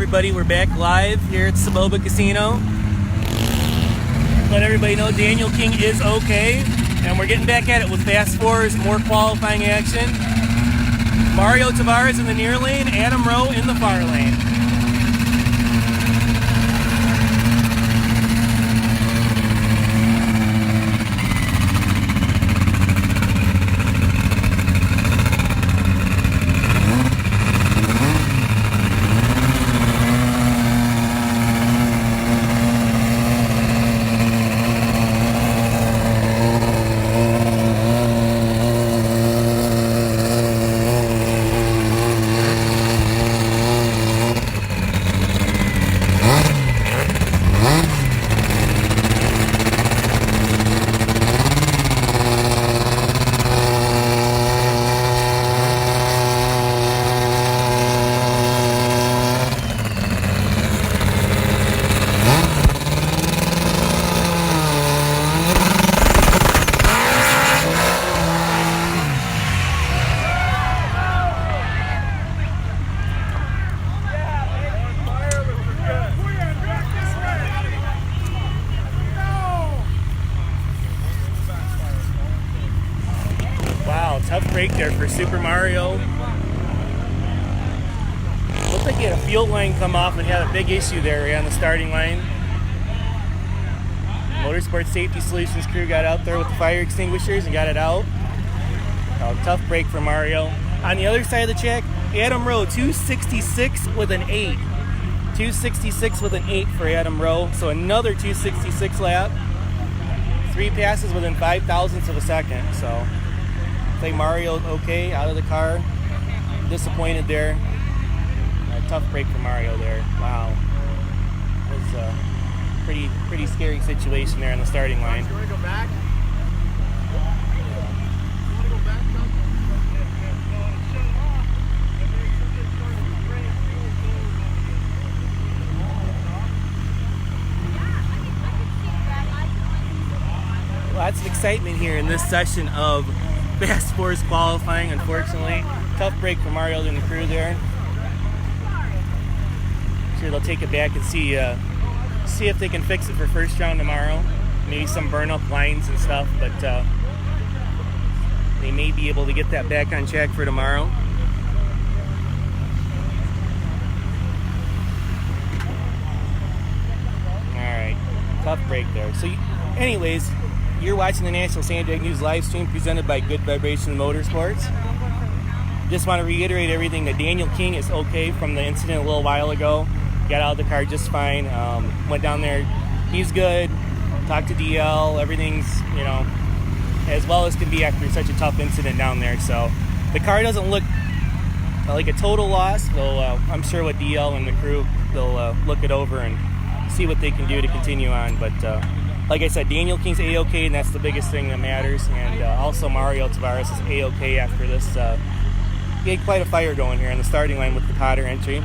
everybody, we're back live here at Soboba Casino. Let everybody know Daniel King is okay, and we're getting back at it with Fast Fours, more qualifying action. Mario Tavares in the near lane, Adam Rowe in the far lane. Tough break there for Super Mario. Looked like he had a field line come off and he had a big issue there on the starting line. Motorsport Safety Solutions crew got out there with the fire extinguishers and got it out. Tough break for Mario. On the other side of the track, Adam Rowe, 266 with an 8. 266 with an 8 for Adam Rowe. So another 266 lap. 3 passes within 5 thousandths of a second. So play Mario okay out of the car. Disappointed there. A tough break for Mario there. Wow. It was a pretty scary situation there on the starting line. You want to go back? Lots of excitement here in this session of Fast Fours qualifying, unfortunately. Tough break for Mario and the crew there. Sure they'll take it back and see if they can fix it for first round tomorrow. Maybe some burn up lines and stuff, but they may be able to get that back on track for tomorrow. Alright, tough break there. So anyways, you're watching the National Sandbag News live stream presented by Good Vibration Motorsports. Just want to reiterate everything that Daniel King is okay from the incident a little while ago. Got out of the car just fine. Went down there. He's good. Talked to DL. Everything's, as well as can be after such a tough incident down there. So the car doesn't look like a total loss, though I'm sure with DL and the crew, they'll look it over and see what they can do to continue on. But like I said, Daniel King's A-OK, and that's the biggest thing that matters. And also Mario Tavares is A-OK after this. He had quite a fire going here on the starting line with the Potter entry.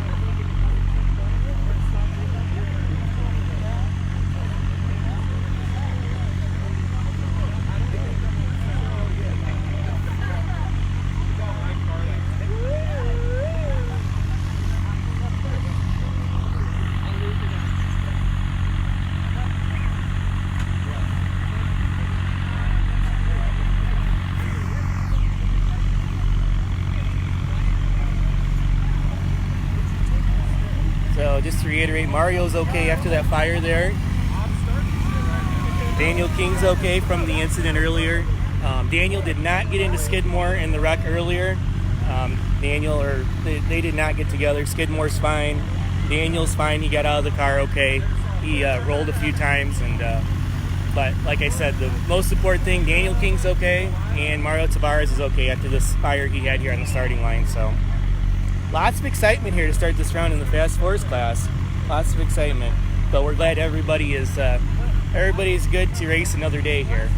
So just to reiterate, Mario's okay after that fire there. Daniel King's okay from the incident earlier. Daniel did not get into Skidmore in the wreck earlier. They did not get together. Skidmore's fine. Daniel's fine. He got out of the car okay. He rolled a few times, but like I said, the most important thing, Daniel King's okay, and Mario Tavares is okay after this fire he had here on the starting line. So lots of excitement here to start this round in the Fast Fours class. Lots of excitement, but we're glad everybody is good to race another day here.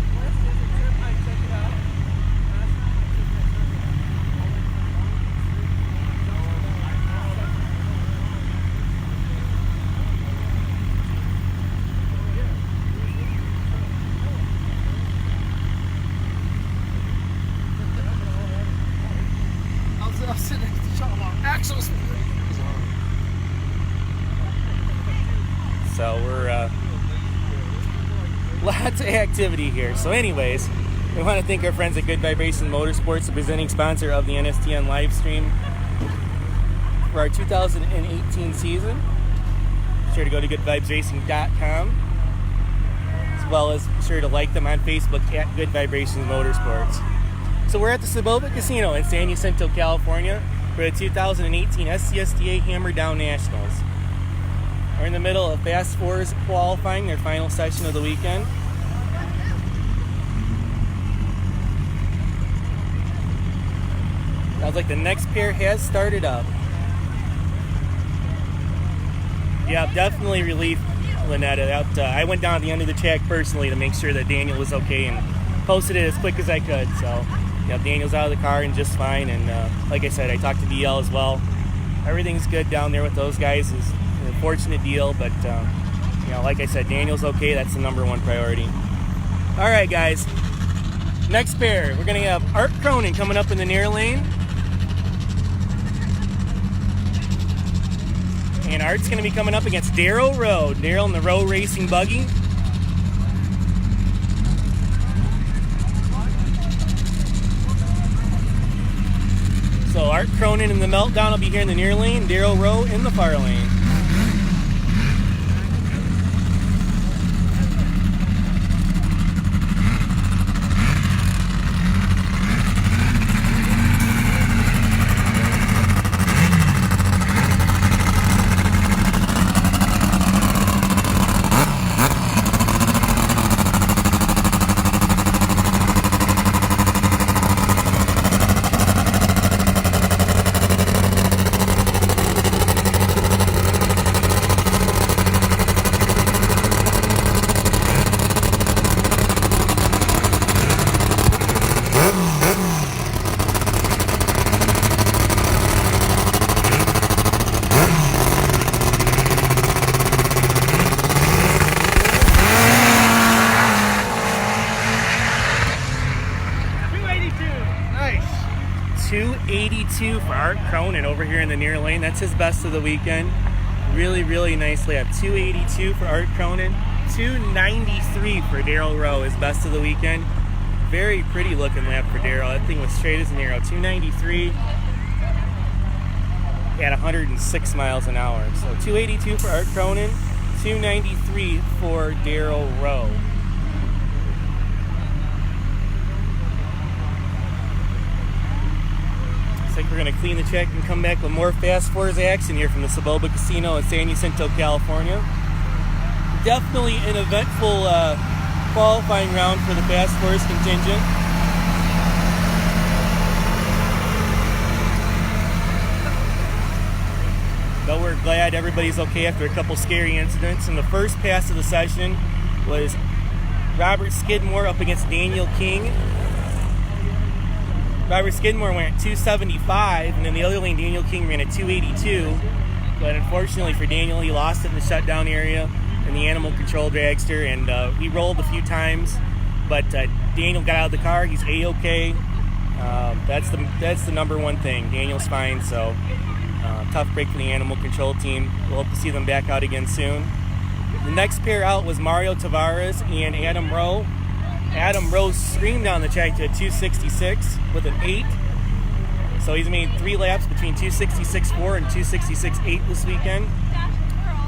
I was sitting next to Sean Axel's. so we're lots of activity here. So anyways, we want to thank our friends at Good Vibration Motorsports, the presenting sponsor of the NSDN live stream for our 2018 season. Be sure to go to goodvibesracing.com, as well as be sure to like them on Facebook at Good Vibration Motorsports. So we're at the Soboba Casino in San Jacinto, California for the 2018 SCSDA Hammer Down Nationals. We're in the middle of Fast Fours qualifying, their final session of the weekend. Sounds like the next pair has started up. Yeah, definitely relief, Lynetta. I went down to the end of the track personally to make sure that Daniel was okay and posted it as quick as I could. So, yeah, Daniel's out of the car and just fine. And like I said, I talked to DL as well. Everything's good down there with those guys. It's an unfortunate deal, but you know, like I said, Daniel's okay. That's the number one priority. All right, guys. Next pair, we're gonna have Art Cronin coming up in the near lane. And Art's going to be coming up against Daryl Rowe. Daryl in the Rowe Racing Buggy. So Art Cronin in the Meltdown will be here in the near lane. Daryl Rowe in the far lane. For Art Cronin over here in the near lane. That's his best of the weekend. Really, really nice lap. 282 for Art Cronin. 293 for Daryl Rowe, his best of the weekend. Very pretty looking lap for Daryl. That thing was straight as an arrow. 293 at 106 miles an hour. So 282 for Art Cronin. 293 for Daryl Rowe. Looks like we're going to clean the track and come back with more Fast Fours action here from the Soboba Casino in San Jacinto, California. Definitely an eventful qualifying round for the Fast Fours contingent. But we're glad everybody's okay after a couple scary incidents. And the first pass of the session was Robert Skidmore up against Daniel King. Robert Skidmore went at 275, and in the other lane, Daniel King ran at 282. But unfortunately for Daniel, he lost it in the shutdown area in the animal control dragster, and he rolled a few times. But Daniel got out of the car. He's A-okay. That's the number one thing. Daniel's fine, so tough break for the animal control team. We'll hope to see them back out again soon. The next pair out was Mario Tavares and Adam Rowe. Adam Rowe screamed down the track to a 266 with an 8. So he's made 3 laps between 266.4 and 266.8 this weekend.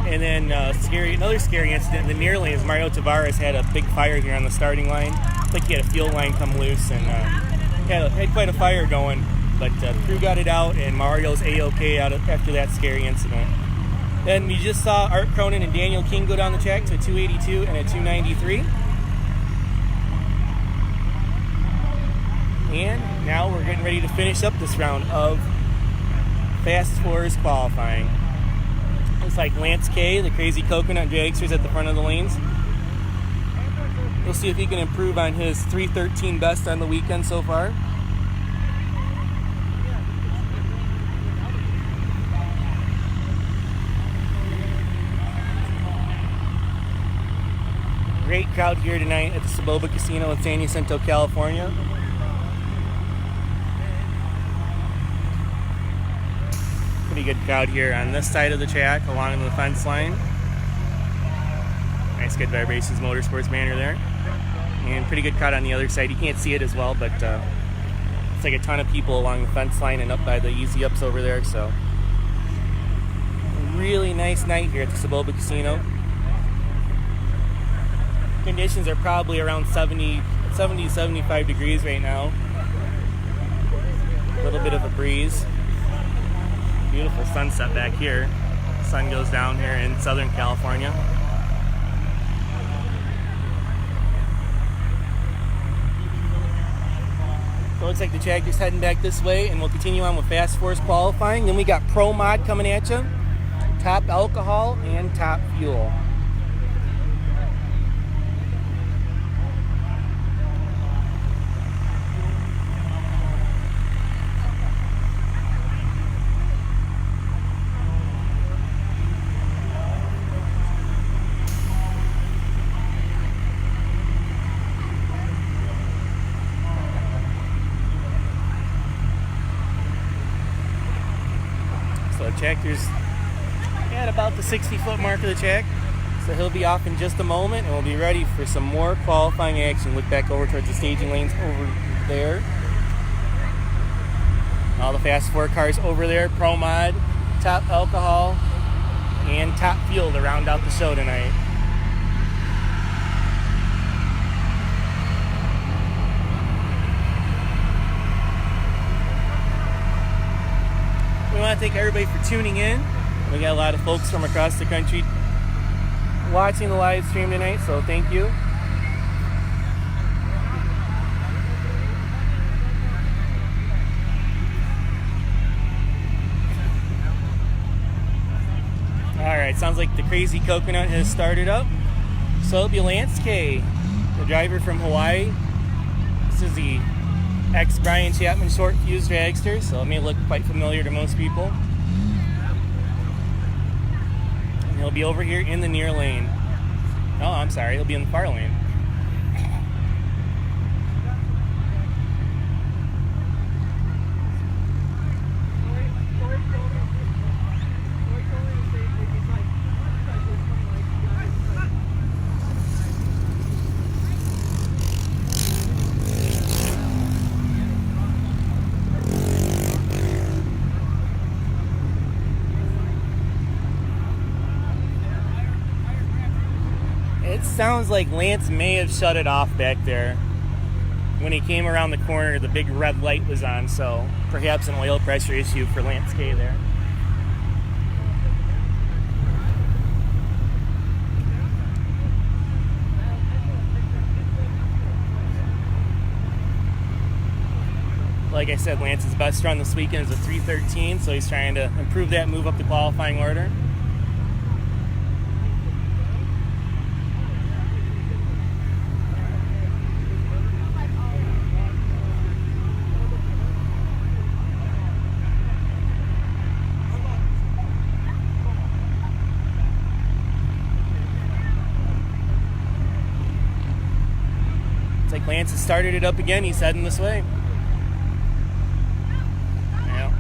And then another scary incident in the near lane is Mario Tavares had a big fire here on the starting line. It's like he had a fuel line come loose and had quite a fire going. But the crew got it out, and Mario's A-okay after that scary incident. Then we just saw Art Cronin and Daniel King go down the track to a 282 and a 293. And now we're getting ready to finish up this round of Fast Fours qualifying. Looks like Lance K, the crazy coconut dragster's at the front of the lanes. We'll see if he can improve on his 313 best on the weekend so far. Great crowd here tonight at the Soboba Casino in San Jacinto, California. Pretty good crowd here on this side of the track along the fence line. Nice Good Vibrations Motorsports banner there. And pretty good cut on the other side. You can't see it as well, but it's like a ton of people along the fence line and up by the easy ups over there. So really nice night here at the Soboba Casino. Conditions are probably around 70 to 75 degrees right now. A little bit of a breeze. Beautiful sunset back here. Sun goes down here in Southern California. So it looks like the tractor's heading back this way, and we'll continue on with Fast Fours qualifying. Then we got Pro Mod coming at you. Top alcohol and top fuel. So the tractor's at about the 60-foot mark of the track. So he'll be off in just a moment, and we'll be ready for some more qualifying action. Look back over towards the staging lanes over there. All the Fast Four cars over there. Pro Mod, top alcohol, and top fuel to round out the show tonight. We want to thank everybody for tuning in. We got a lot of folks from across the country watching the live stream tonight, so thank you. Alright, sounds like the Crazy Coconut has started up. So it'll be Lance K, the driver from Hawaii. This is the ex-Brian Chapman short fuse dragster, so it may look quite familiar to most people. And he'll be over here in the near lane. Oh, I'm sorry, he'll be in the far lane. It sounds like Lance may have shut it off back there. When he came around the corner, the big red light was on, so perhaps an oil pressure issue for Lance K there. Like I said, Lance's best run this weekend is a 3:13, so he's trying to improve that, move up the qualifying order. Lance has started it up again. He's heading this way. Yeah.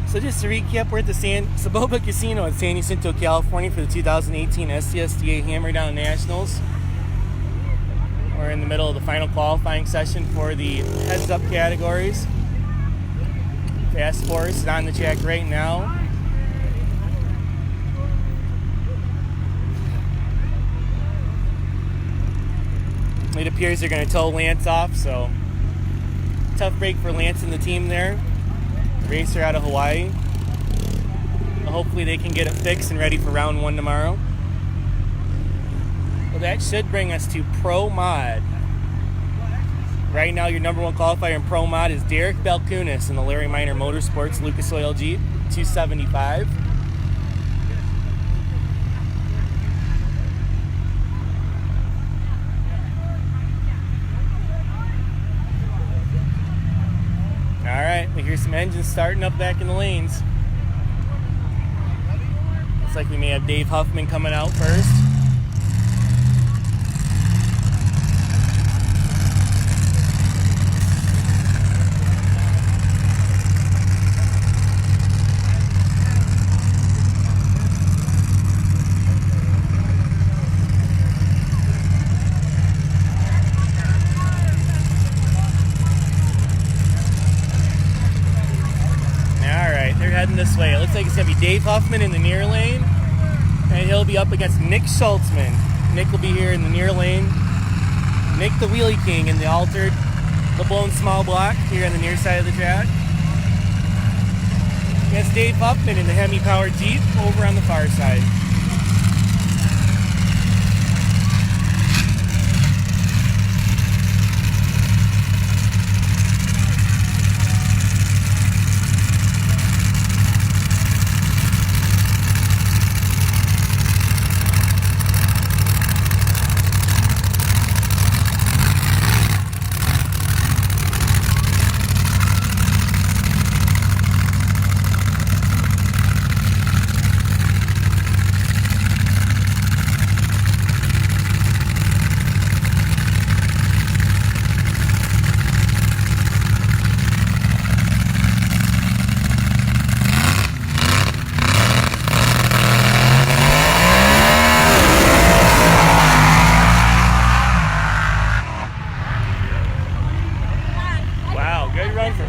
So just to recap, we're at the Soboba Casino in San Jacinto, California for the 2018 SCSDA Hammer Down Nationals. We're in the middle of the final qualifying session for the heads-up categories. Fast Fours is on the track right now. It appears they're going to tow Lance off, so tough break for Lance and the team there. Racer out of Hawaii. Hopefully they can get it fixed and ready for round one tomorrow. Well, that should bring us to Pro Mod. Right now, your number one qualifier in Pro Mod is Derek Balkunis in the Larry Minor Motorsports Lucas Oil Jeep 275. Here's some engines starting up back in the lanes. Looks like we may have Dave Huffman coming out first. Heading this way. It looks like it's going to be Dave Huffman in the near lane, and he'll be up against Nick Schultzman. Nick will be here in the near lane. Nick the Wheelie King in the altered, the blown small block here on the near side of the track. Against Dave Huffman in the Hemi powered Jeep over on the far side.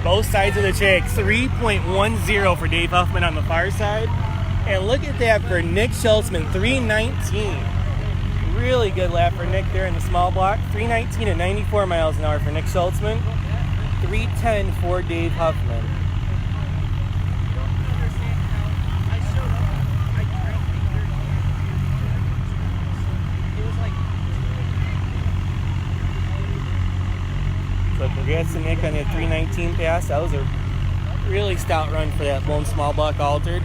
Both sides of the track. 3.10 for Dave Huffman on the far side. And look at that for Nick Schultzman, 319. Really good lap for Nick there in the small block. 319 at 94 miles an hour for Nick Schultzman. 310 for Dave Huffman. So congrats to Nick on that 319 pass. That was a really stout run for that blown small block altered.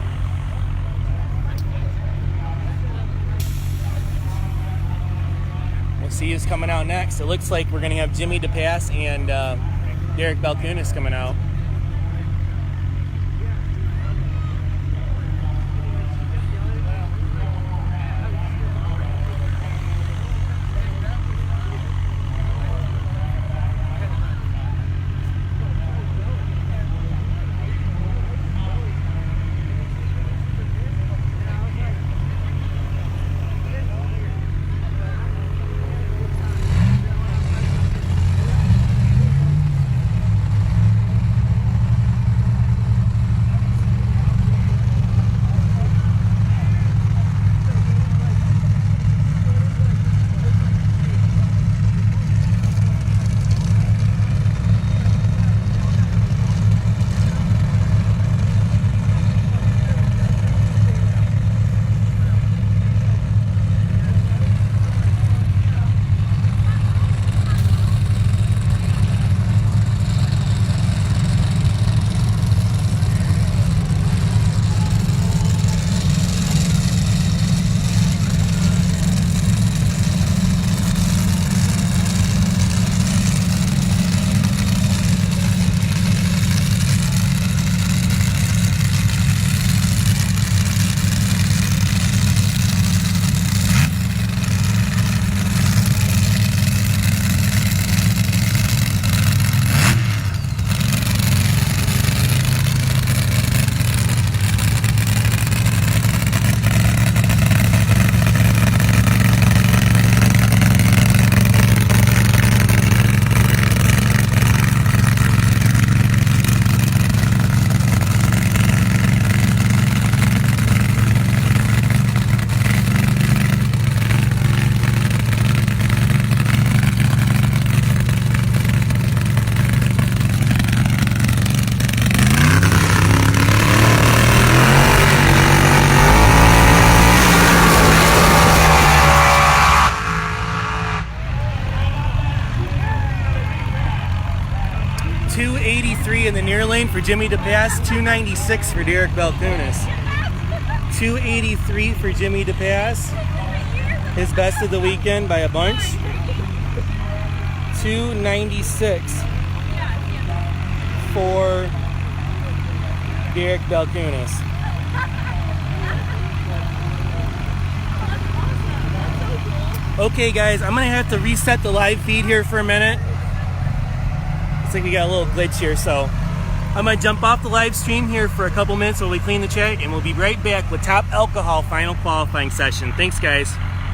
We'll see who's coming out next. It looks like we're going to have Jimmy DePass and Derek Balkunis coming out. In the near lane for Jimmy DePass, 296 for Derek Balkunis. 283 for Jimmy DePass, his best of the weekend by a bunch. 296 for Derek Balkunas. Okay guys, I'm gonna have to reset the live feed here for a minute. Looks like we got a little glitch here, so I'm gonna jump off the live stream here for a couple minutes while we clean the chat, and we'll be right back with top alcohol final qualifying session. Thanks guys.